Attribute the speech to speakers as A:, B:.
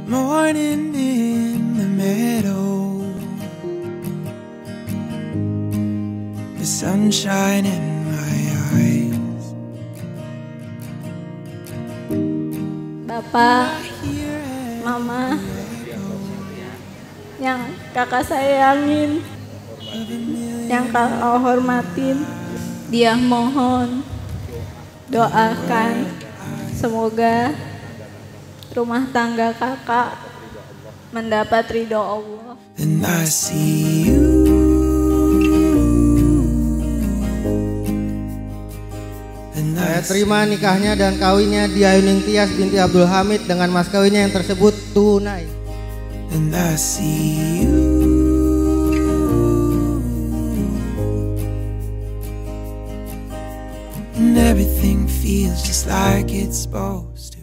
A: morning in the meadow, the sunshine in my eyes.
B: Bapak, Mama, yang kakak sayangin, yang kakak hormatin, dia mohon doakan semoga rumah tangga kakak mendapat ridho Allah.
A: And I see you.
C: Saya terima nikahnya dan kawinnya Diayuning Tias binti Abdul Hamid dengan mas kawinnya yang tersebut tunai.
A: And I see you. And everything feels just like it's supposed to.